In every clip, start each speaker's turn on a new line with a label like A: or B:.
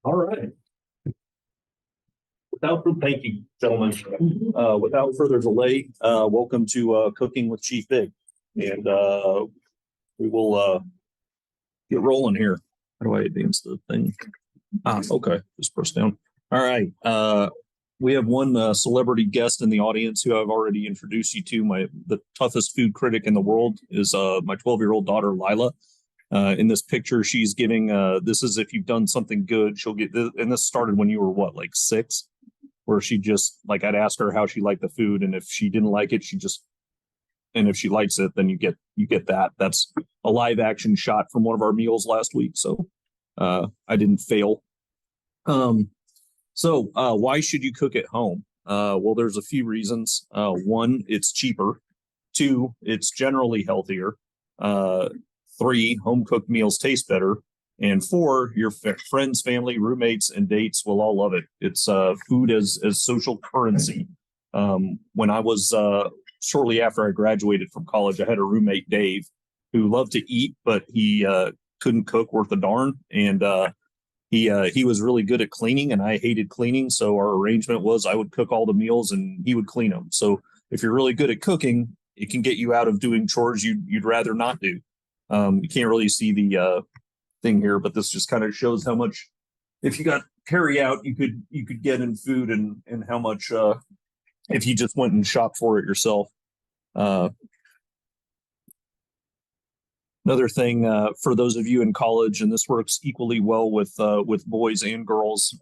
A: All right. Thank you, gentlemen. Without further delay, welcome to Cooking with Chief Big, and we will get rolling here. How do I advance the thing? Okay, just press down. All right. We have one celebrity guest in the audience who I've already introduced you to. The toughest food critic in the world is my 12-year-old daughter, Lila. In this picture, she's giving, this is if you've done something good, she'll get this, and this started when you were what, like 6, where she just, like, I'd ask her how she liked the food, and if she didn't like it, and if she likes it, then you get that. That's a live action shot from one of our meals last week, so I didn't fail. So why should you cook at home? Well, there's a few reasons. 1, it's cheaper. 2, it's generally healthier. 3, home-cooked meals taste better. And 4, your friends, family, roommates, and dates will all love it. It's food as social currency. When I was, shortly after I graduated from college, I had a roommate, Dave, who loved to eat, but he couldn't cook worth a darn. And he was really good at cleaning, and I hated cleaning. So our arrangement was I would cook all the meals and he would clean them. So if you're really good at cooking, it can get you out of doing chores you'd rather not do. You can't really see the thing here, but this just kind of shows how much, if you got carry out, you could get in food, and how much if you just went and shopped for it yourself. Another thing for those of you in college, and this works equally well with boys and girls.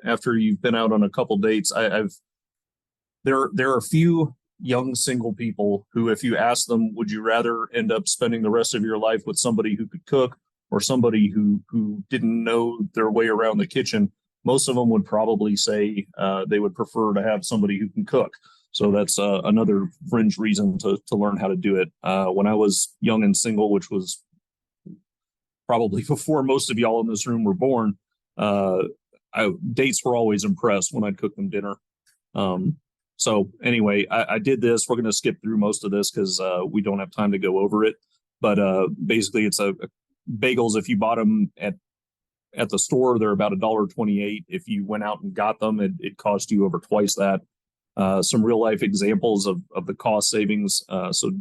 A: After you've been out on a couple dates, there are a few young single people who, if you ask them, would you rather end up spending the rest of your life with somebody who could cook or somebody who didn't know their way around the kitchen, most of them would probably say they would prefer to have somebody who can cook. So that's another fringe reason to learn how to do it. When I was young and single, which was probably before most of y'all in this room were born, dates were always impressed when I'd cook them dinner. So anyway, I did this. We're going to skip through most of this because we don't have time to go over it. But basically, it's bagels. If you bought them at the store, they're about $1.28. If you went out and got them, it cost you over twice that. Some real life examples of the cost savings. So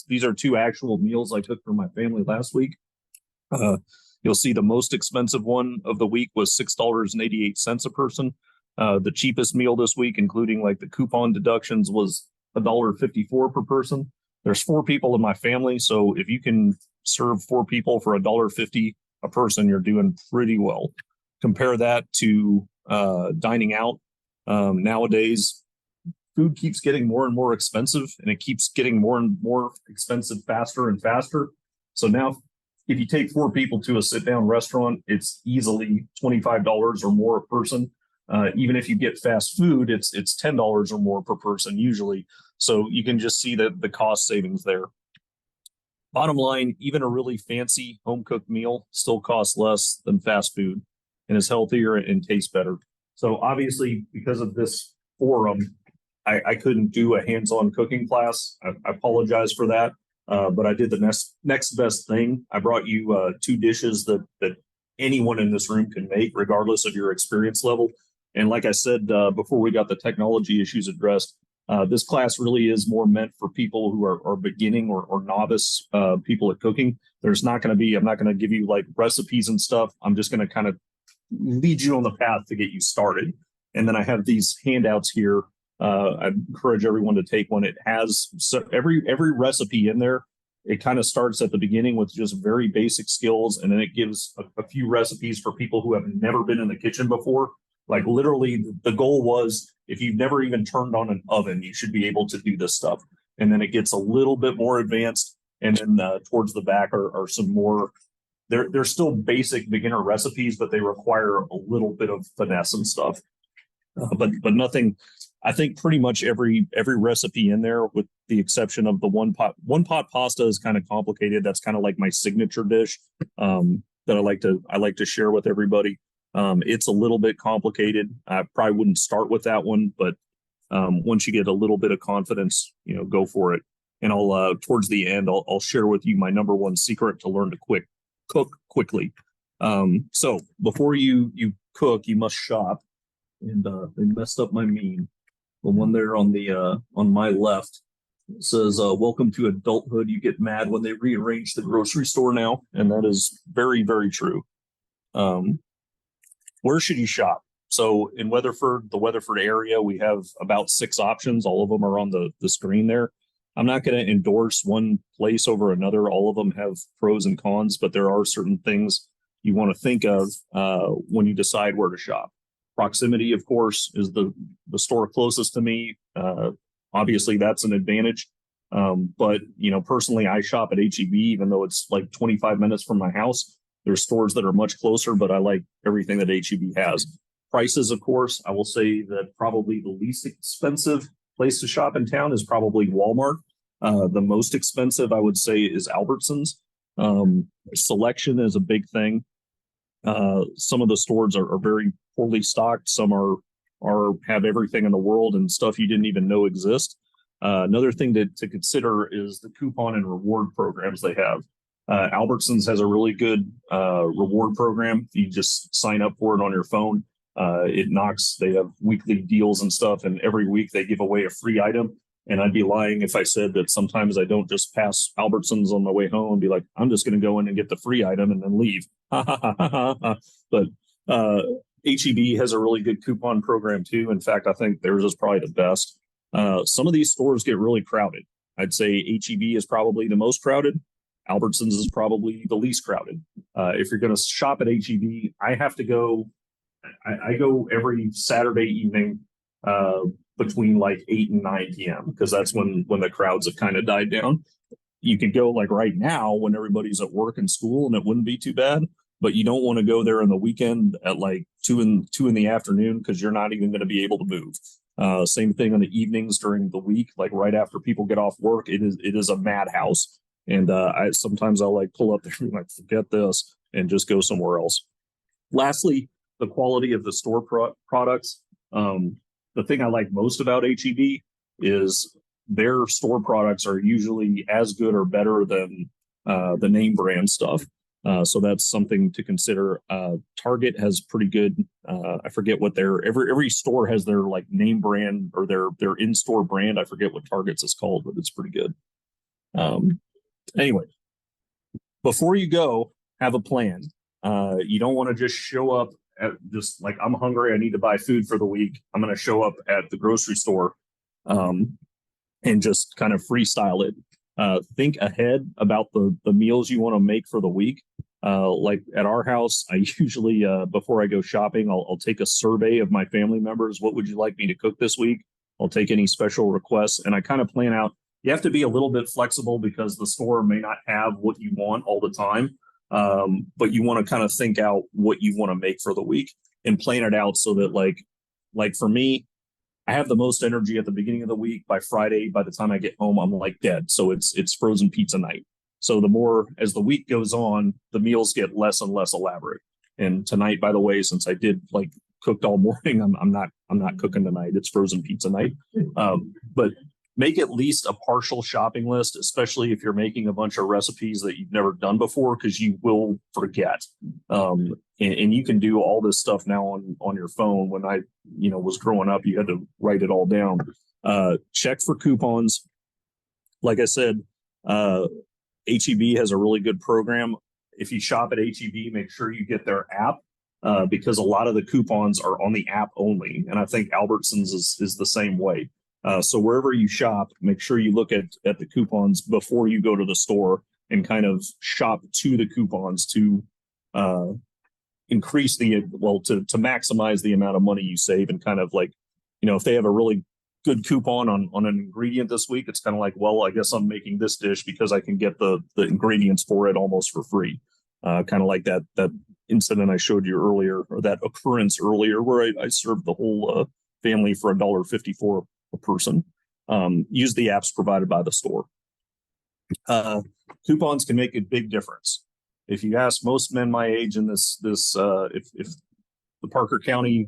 A: these are 2 actual meals I took for my family last week. You'll see the most expensive one of the week was $6.88 a person. The cheapest meal this week, including like the coupon deductions, was $1.54 per person. There's 4 people in my family, so if you can serve 4 people for $1.50 a person, you're doing pretty well. Compare that to dining out. Nowadays, food keeps getting more and more expensive, and it keeps getting more and more expensive faster and faster. So now, if you take 4 people to a sit-down restaurant, it's easily $25 or more a person. Even if you get fast food, it's $10 or more per person usually. So you can just see the cost savings there. Bottom line, even a really fancy home-cooked meal still costs less than fast food and is healthier and tastes better. So obviously, because of this forum, I couldn't do a hands-on cooking class. I apologize for that, but I did the next best thing. I brought you 2 dishes that anyone in this room can make, regardless of your experience level. And like I said before we got the technology issues addressed, this class really is more meant for people who are beginning or novice people at cooking. I'm not going to give you like recipes and stuff. I'm just going to kind of lead you on the path to get you started. And then I have these handouts here. I encourage everyone to take one. It has every recipe in there. It kind of starts at the beginning with just very basic skills, and then it gives a few recipes for people who have never been in the kitchen before. Like literally, the goal was if you've never even turned on an oven, you should be able to do this stuff. And then it gets a little bit more advanced, and then towards the back are some more. They're still basic beginner recipes, but they require a little bit of finesse and stuff. But nothing. I think pretty much every recipe in there, with the exception of the one pot pasta, is kind of complicated. That's kind of like my signature dish that I like to share with everybody. It's a little bit complicated. I probably wouldn't start with that one, but once you get a little bit of confidence, go for it. And I'll towards the end, I'll share with you my number 1 secret to learn to cook quickly. So before you cook, you must shop. And they messed up my meme. The one there on the on my left says, "Welcome to adulthood. You get mad when they rearrange the grocery store now," and that is very, very true. Um, where should you shop? So in Weatherford, the Weatherford area, we have about 6 options. All of them are on the screen there. I'm not going to endorse one place over another. All of them have pros and cons, but there are certain things you want to think of when you decide where to shop. Proximity, of course, is the store closest to me. Obviously, that's an advantage. But personally, I shop at HEB, even though it's like 25 minutes from my house. There's stores that are much closer, but I like everything that HEB has. Prices, of course, I will say that probably the least expensive place to shop in town is probably Walmart. The most expensive, I would say, is Albertsons. Selection is a big thing. Some of the stores are very poorly stocked. Some are have everything in the world and stuff you didn't even know exist. Another thing to consider is the coupon and reward programs they have. Albertsons has a really good reward program. You just sign up for it on your phone. They have weekly deals and stuff, and every week they give away a free item. And I'd be lying if I said that sometimes I don't just pass Albertsons on my way home and be like, I'm just going to go in and get the free item and then leave. But HEB has a really good coupon program too. In fact, I think theirs is probably the best. Some of these stores get really crowded. I'd say HEB is probably the most crowded. Albertsons is probably the least crowded. If you're going to shop at HEB, I have to go. I go every Saturday evening between like 8 and 9 p.m. because that's when the crowds have kind of died down. You could go like right now when everybody's at work and school, and it wouldn't be too bad. But you don't want to go there on the weekend at like 2 in the afternoon because you're not even going to be able to move. Same thing in the evenings during the week, like right after people get off work. It is a madhouse, and sometimes I'll like pull up there and like forget this and just go somewhere else. Lastly, the quality of the store products. The thing I like most about HEB is their store products are usually as good or better than the name brand stuff. So that's something to consider. Target has pretty good. I forget what every store has their like name brand or their in-store brand. I forget what Target's is called, but it's pretty good. Anyway, before you go, have a plan. You don't want to just show up at just like, I'm hungry, I need to buy food for the week. I'm going to show up at the grocery store and just kind of freestyle it. Think ahead about the meals you want to make for the week. Like at our house, I usually, before I go shopping, I'll take a survey of my family members. What would you like me to cook this week? I'll take any special requests, and I kind of plan out. You have to be a little bit flexible because the store may not have what you want all the time. But you want to kind of think out what you want to make for the week and plan it out so that like for me, I have the most energy at the beginning of the week. By Friday, by the time I get home, I'm like dead. So it's frozen pizza night. So the more as the week goes on, the meals get less and less elaborate. And tonight, by the way, since I did like cooked all morning, I'm not cooking tonight. It's frozen pizza night. But make at least a partial shopping list, especially if you're making a bunch of recipes that you've never done before, because you will forget. And you can do all this stuff now on your phone. When I was growing up, you had to write it all down. Check for coupons. Like I said, HEB has a really good program. If you shop at HEB, make sure you get their app because a lot of the coupons are on the app only. And I think Albertsons is the same way. So wherever you shop, make sure you look at the coupons before you go to the store and kind of shop to the coupons to increase to maximize the amount of money you save. And kind of like, if they have a really good coupon on an ingredient this week, it's kind of like, well, I guess I'm making this dish because I can get the ingredients for it almost for free. Kind of like that incident I showed you earlier, or that occurrence earlier where I served the whole family for $1.54 a person. Use the apps provided by the store. Coupons can make a big difference. If you ask most men my age in if the Parker County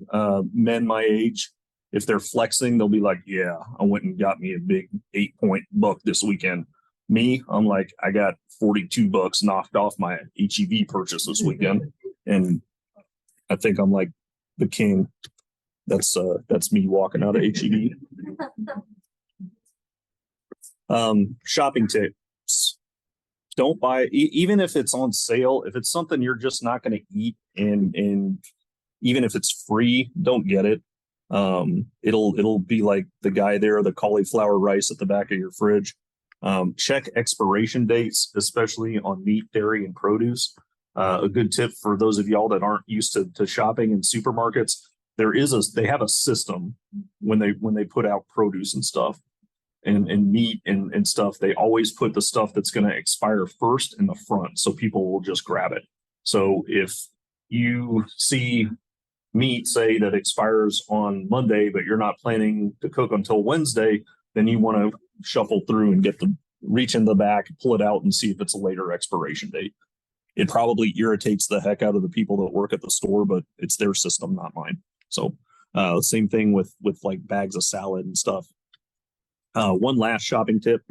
A: men my age, if they're flexing, they'll be like, yeah, I went and got me a big 8-point buck this weekend. Me, I'm like, I got $42 knocked off my HEB purchase this weekend. And I think I'm like the king. That's me walking out of HEB. Shopping tips. Don't buy, even if it's on sale. If it's something you're just not going to eat, and even if it's free, don't get it. It'll be like the guy there, the cauliflower rice at the back of your fridge. Check expiration dates, especially on meat, dairy, and produce. A good tip for those of y'all that aren't used to shopping in supermarkets, they have a system when they put out produce and stuff and meat and stuff. They always put the stuff that's going to expire first in the front, so people will just grab it. So if you see meat, say, that expires on Monday, but you're not planning to cook until Wednesday, then you want to shuffle through and reach in the back, pull it out, and see if it's a later expiration date. It probably irritates the heck out of the people that work at the store, but it's their system, not mine. So same thing with like bags of salad and stuff. One last shopping tip: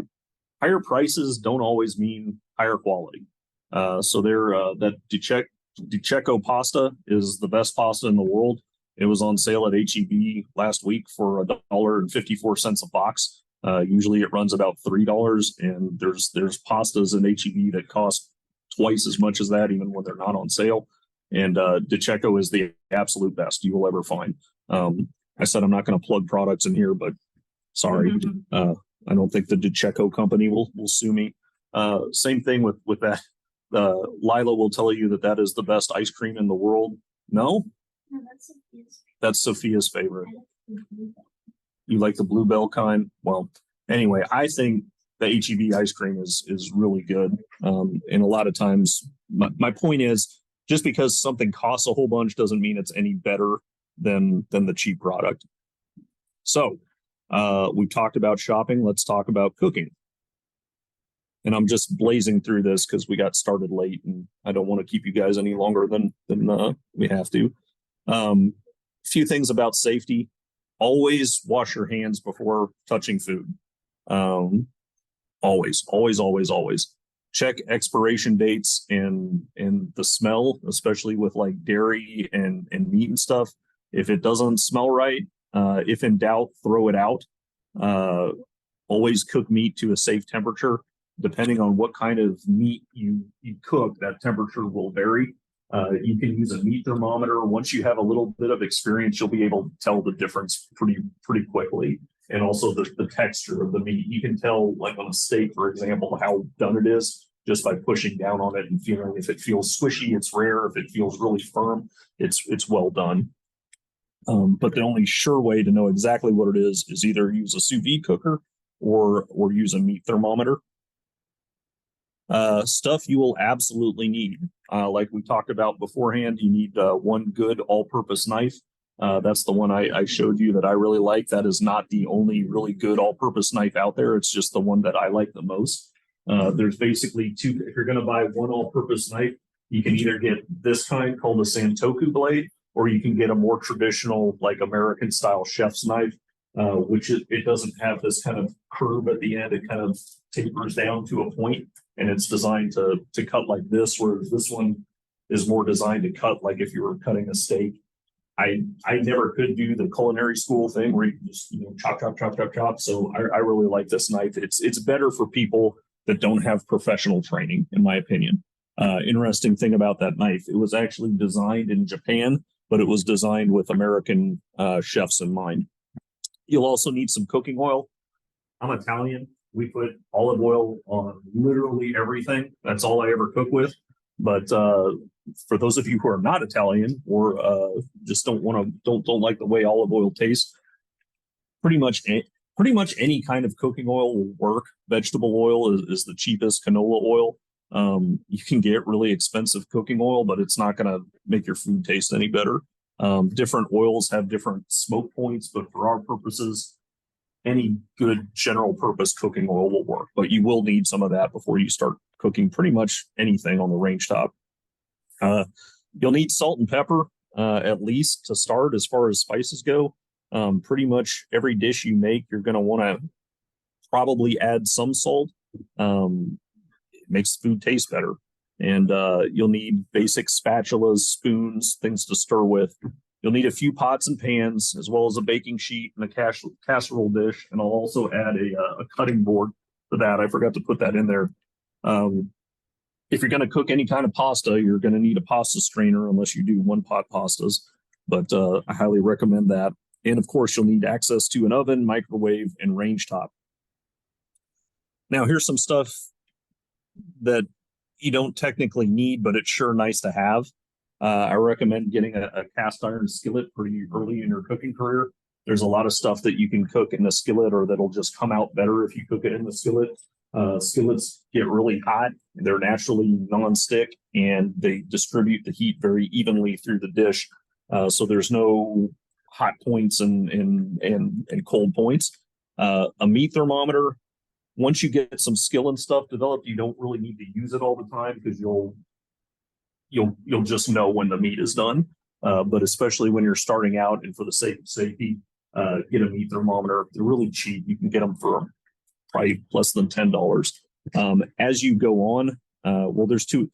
A: higher prices don't always mean higher quality. So that DiCecco pasta is the best pasta in the world. It was on sale at HEB last week for $1.54 a box. Usually it runs about $3, and there's pastas in HEB that cost twice as much as that, even when they're not on sale. And DiCecco is the absolute best you will ever find. I said I'm not going to plug products in here, but sorry, I don't think the DiCecco company will sue me. Same thing with that. Lila will tell you that is the best ice cream in the world. No, that's Sophia's favorite. You like the Bluebell kind? Well, anyway, I think the HEB ice cream is really good. And a lot of times, my point is, just because something costs a whole bunch doesn't mean it's any better than the cheap product. So we've talked about shopping. Let's talk about cooking. And I'm just blazing through this because we got started late, and I don't want to keep you guys any longer than we have to. Few things about safety: always wash your hands before touching food. Always. Check expiration dates and the smell, especially with like dairy and meat and stuff. If it doesn't smell right, if in doubt, throw it out. Always cook meat to a safe temperature. Depending on what kind of meat you cook, that temperature will vary. You can use a meat thermometer. Once you have a little bit of experience, you'll be able to tell the difference pretty quickly. And also the texture of the meat. You can tell, like on a steak, for example, how done it is just by pushing down on it and feeling. If it feels squishy, it's rare. If it feels really firm, it's well done. But the only sure way to know exactly what it is either use a sous vide cooker or use a meat thermometer. Stuff you will absolutely need. Like we talked about beforehand, you need one good all-purpose knife. That's the one I showed you that I really like. That is not the only really good all-purpose knife out there. It's just the one that I like the most. There's basically two. If you're going to buy one all-purpose knife, you can either get this kind called a Santoku blade, or you can get a more traditional, like American-style chef's knife, which it doesn't have this kind of curve at the end. It kind of tapers down to a point, and it's designed to cut like this, whereas this one is more designed to cut like if you were cutting a steak. I never could do the culinary school thing where you can just chop. So I really like this knife. It's better for people that don't have professional training, in my opinion. Interesting thing about that knife: it was actually designed in Japan, but it was designed with American chefs in mind. You'll also need some cooking oil. I'm Italian. We put olive oil on literally everything. That's all I ever cook with. But for those of you who are not Italian or just don't like the way olive oil tastes, pretty much any kind of cooking oil will work. Vegetable oil is the cheapest. Canola oil. You can get really expensive cooking oil, but it's not going to make your food taste any better. Different oils have different smoke points, but for our purposes, any good general purpose cooking oil will work. But you will need some of that before you start cooking pretty much anything on the range top. You'll need salt and pepper, at least to start as far as spices go. Pretty much every dish you make, you're going to want to probably add some salt. It makes the food taste better. And you'll need basic spatulas, spoons, things to stir with. You'll need a few pots and pans, as well as a baking sheet and a casserole dish. And I'll also add a cutting board for that. I forgot to put that in there. If you're going to cook any kind of pasta, you're going to need a pasta strainer unless you do one pot pastas. But I highly recommend that. And of course, you'll need access to an oven, microwave, and range top. Now, here's some stuff that you don't technically need, but it's sure nice to have. I recommend getting a cast iron skillet pretty early in your cooking career. There's a lot of stuff that you can cook in the skillet or that'll just come out better if you cook it in the skillet. Skillets get really hot. They're naturally non-stick and they distribute the heat very evenly through the dish. So there's no hot points and cold points. A meat thermometer, once you get some skill and stuff developed, you don't really need to use it all the time because you'll just know when the meat is done. But especially when you're starting out and for the sake of safety, get a meat thermometer. They're really cheap. You can get them for probably less than $10. As you go on, there's two.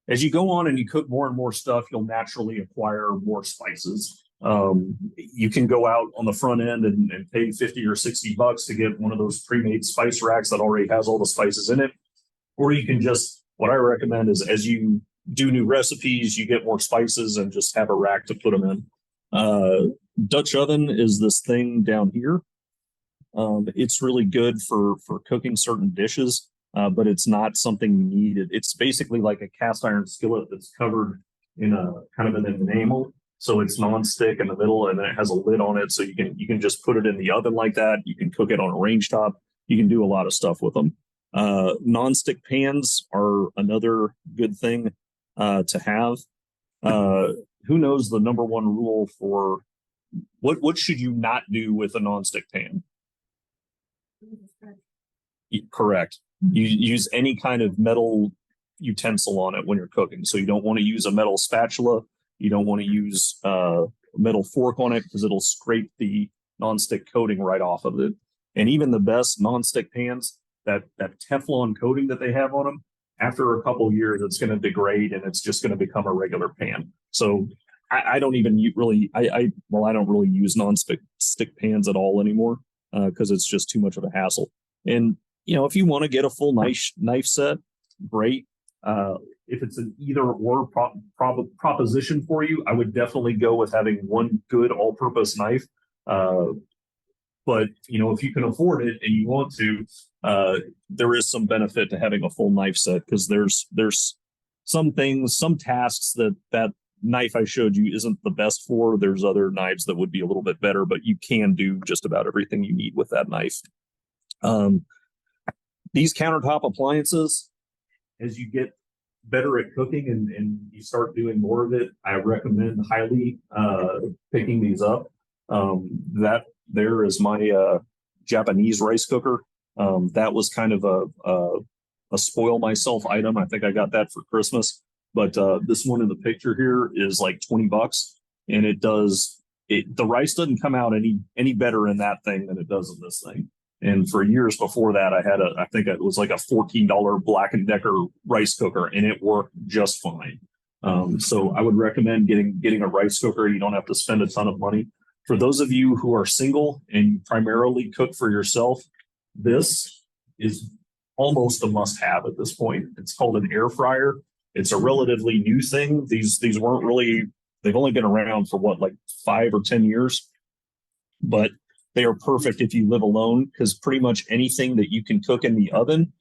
A: As you go on and you cook more and more stuff, you'll naturally acquire more spices. You can go out on the front end and pay $50 or $60 to get one of those pre-made spice racks that already has all the spices in it. Or you can just, what I recommend is as you do new recipes, you get more spices and just have a rack to put them in. Dutch oven is this thing down here. It's really good for cooking certain dishes, but it's not something you need. It's basically like a cast iron skillet that's covered in a kind of an enamel. So it's non-stick in the middle and then it has a lid on it. So you can just put it in the oven like that. You can cook it on a range top. You can do a lot of stuff with them. Non-stick pans are another good thing to have. Who knows the number one rule for what should you not do with a non-stick pan? Correct. You use any kind of metal utensil on it when you're cooking. So you don't want to use a metal spatula. You don't want to use a metal fork on it because it'll scrape the nonstick coating right off of it. And even the best nonstick pans, that Teflon coating that they have on them, after a couple of years, it's going to degrade and it's just going to become a regular pan. So I don't even really, I don't really use non-stick pans at all anymore because it's just too much of a hassle. And, if you want to get a full knife set, great. If it's an either or proposition for you, I would definitely go with having one good all-purpose knife. But, if you can afford it and you want to, there is some benefit to having a full knife set because there's some things, some tasks that knife I showed you isn't the best for. There's other knives that would be a little bit better, but you can do just about everything you need with that knife. These countertop appliances, as you get better at cooking and you start doing more of it, I recommend highly picking these up. That there is my Japanese rice cooker. That was kind of a spoil myself item. I think I got that for Christmas. But this one in the picture here is like $20, and the rice doesn't come out any better in that thing than it does in this thing. And for years before that, I had I think it was like a $14 Black & Decker rice cooker, and it worked just fine. So I would recommend getting a rice cooker. You don't have to spend a ton of money. For those of you who are single and you primarily cook for yourself, this is almost a must-have at this point. It's called an air fryer. It's a relatively new thing. These weren't really, they've only been around for like 5 or 10 years, but they are perfect if you live alone because pretty much anything that you can cook in the oven,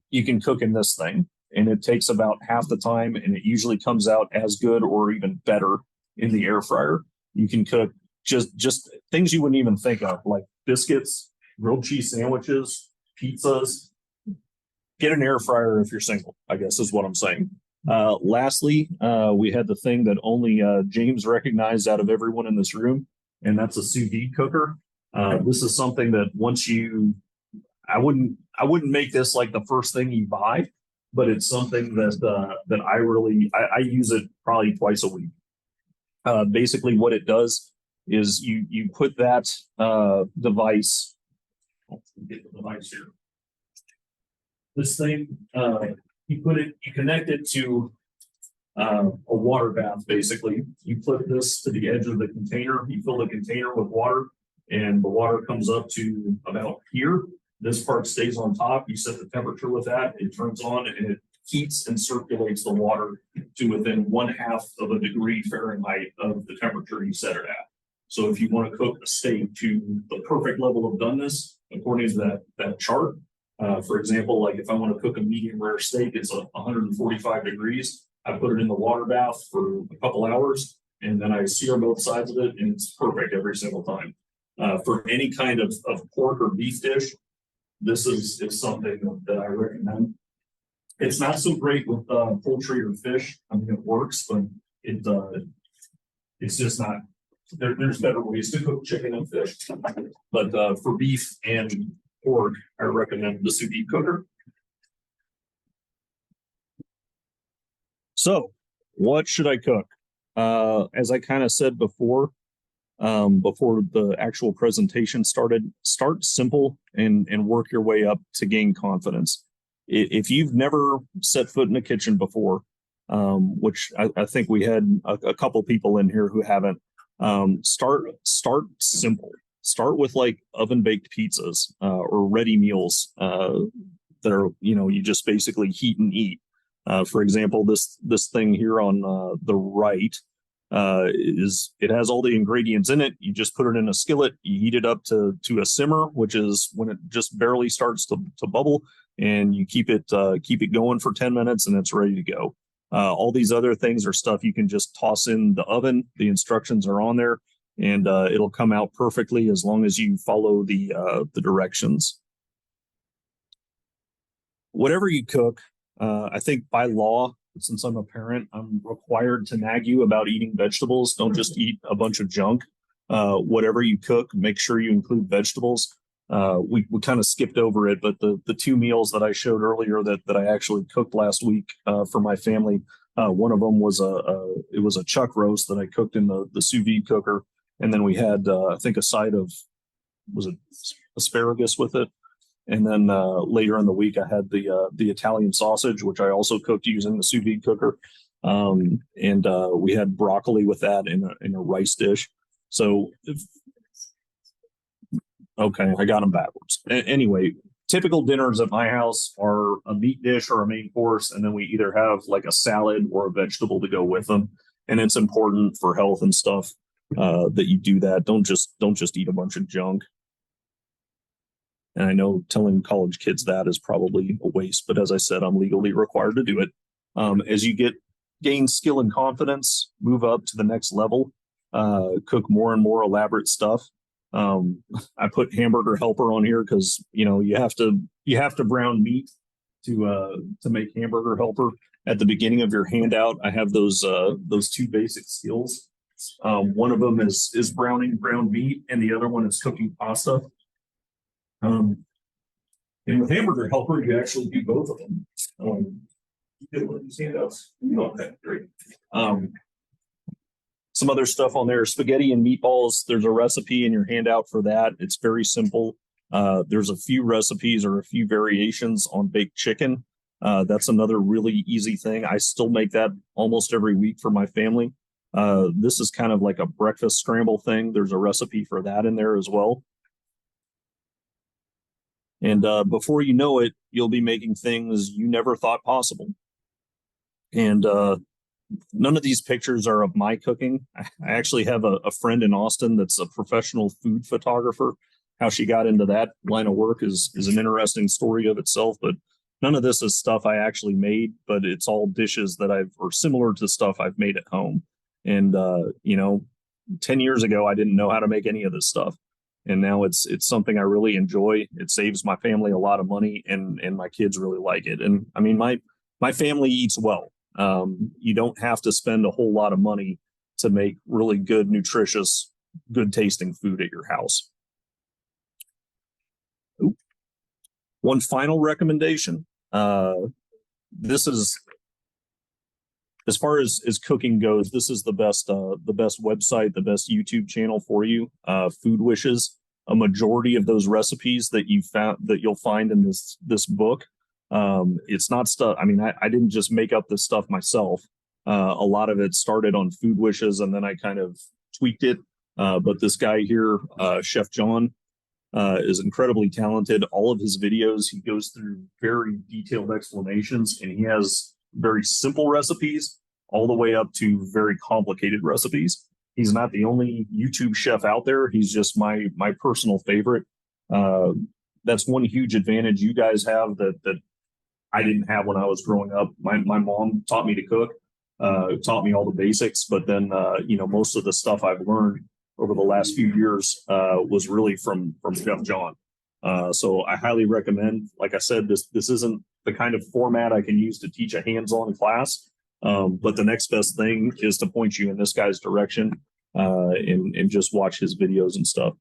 A: you can cook in this thing. And it takes about half the time and it usually comes out as good or even better in the air fryer. You can cook just things you wouldn't even think of, like biscuits, grilled cheese sandwiches, pizzas. Get an air fryer if you're single, I guess is what I'm saying. Lastly, we had the thing that only James recognized out of everyone in this room, and that's a sous vide cooker. This is something that I wouldn't make this like the first thing you buy, but it's something that I use it probably twice a week. Basically, what it does is you put that device. Get the device here. This thing, you connect it to a water bath. Basically, you put this to the edge of the container, you fill the container with water, and the water comes up to about here. This part stays on top. You set the temperature with that, it turns on, and it heats and circulates the water to within 1/2 of a degree Fahrenheit of the temperature you set it at. So if you want to cook a steak to the perfect level of doneness, according to that chart, for example, like if I want to cook a medium rare steak, it's 145 degrees. I put it in the water bath for a couple hours, and then I sear both sides of it, and it's perfect every single time. For any kind of pork or beef dish, this is something that I recommend. It's not so great with poultry or fish. I mean, it works, but it's just not. There's better ways to cook chicken and fish. But for beef and pork, I recommend the sous vide cooker. So, what should I cook? As I kind of said before the actual presentation started, start simple and work your way up to gain confidence. If you've never set foot in a kitchen before, which I think we had a couple people in here who haven't, start simple. Start with like oven baked pizzas or ready meals that are, you just basically heat and eat. For example, this thing here on the right it has all the ingredients in it. You just put it in a skillet, you heat it up to a simmer, which is when it just barely starts to bubble, and you keep it going for 10 minutes, and it's ready to go. All these other things are stuff you can just toss in the oven. The instructions are on there, and it'll come out perfectly as long as you follow the directions. Whatever you cook, I think by law, since I'm a parent, I'm required to nag you about eating vegetables. Don't just eat a bunch of junk. Whatever you cook, make sure you include vegetables. We kind of skipped over it, but the two meals that I showed earlier that I actually cooked last week for my family, one of them was a chuck roast that I cooked in the sous vide cooker, and then we had I think a side of, was it asparagus with it, and then later in the week I had the Italian sausage, which I also cooked using the sous vide cooker, and we had broccoli with that in a rice dish. So okay, I got them backwards. Anyway, typical dinners at my house are a meat dish or a main course, and then we either have like a salad or a vegetable to go with them. And it's important for health and stuff that you do that. Don't just eat a bunch of junk. And I know telling college kids that is probably a waste, but as I said, I'm legally required to do it. As you gain skill and confidence, move up to the next level, cook more and more elaborate stuff. I put hamburger helper on here because you have to brown meat to make hamburger helper. At the beginning of your handout, I have those two basic skills. One of them is browning ground meat, and the other one is cooking pasta. And with hamburger helper, you actually do both of them. You did one of these handouts. Okay, great. Some other stuff on there, spaghetti and meatballs. There's a recipe in your handout for that. It's very simple. There's a few recipes or a few variations on baked chicken. That's another really easy thing. I still make that almost every week for my family. This is kind of like a breakfast scramble thing. There's a recipe for that in there as well. And before you know it, you'll be making things you never thought possible. And none of these pictures are of my cooking. I actually have a friend in Austin that's a professional food photographer. How she got into that line of work is an interesting story of itself, but none of this is stuff I actually made, but it's all dishes that or similar to stuff I've made at home. And, 10 years ago, I didn't know how to make any of this stuff. And now it's something I really enjoy. It saves my family a lot of money, and my kids really like it. And I mean, my family eats well. You don't have to spend a whole lot of money to make really good, nutritious, good tasting food at your house. Ooh. One final recommendation. This is, as far as cooking goes, this is the best website, the best YouTube channel for you. Food Wishes. A majority of those recipes that you'll find in this book. It's not stuff. I mean, I didn't just make up this stuff myself. A lot of it started on food wishes, and then I kind of tweaked it. But this guy here, Chef John, is incredibly talented. All of his videos, he goes through very detailed explanations, and he has very simple recipes all the way up to very complicated recipes. He's not the only YouTube chef out there. He's just my personal favorite. That's one huge advantage you guys have that I didn't have when I was growing up. My mom taught me to cook, taught me all the basics, but then most of the stuff I've learned over the last few years was really from Chef John. So I highly recommend. Like I said, this isn't the kind of format I can use to teach a hands-on class, but the next best thing is to point you in this guy's direction and just watch his videos and stuff.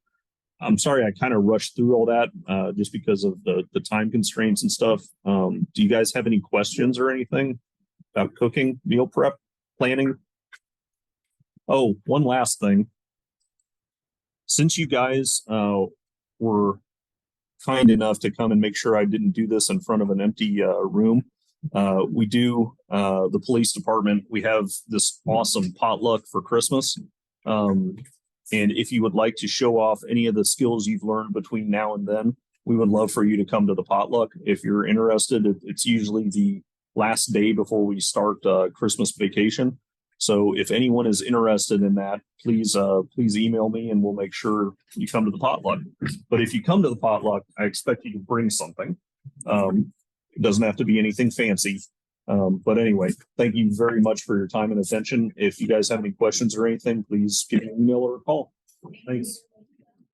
A: I'm sorry I kind of rushed through all that just because of the time constraints and stuff. Do you guys have any questions or anything about cooking, meal prep, planning? Oh, one last thing. Since you guys were kind enough to come and make sure I didn't do this in front of an empty room, we do, the police department, we have this awesome potluck for Christmas. And if you would like to show off any of the skills you've learned between now and then, we would love for you to come to the potluck. If you're interested, it's usually the last day before we start Christmas vacation. So if anyone is interested in that, please email me and we'll make sure you come to the potluck. But if you come to the potluck, I expect you to bring something. It doesn't have to be anything fancy. But anyway, thank you very much for your time and attention. If you guys have any questions or anything, please give me an email or a call. Thanks.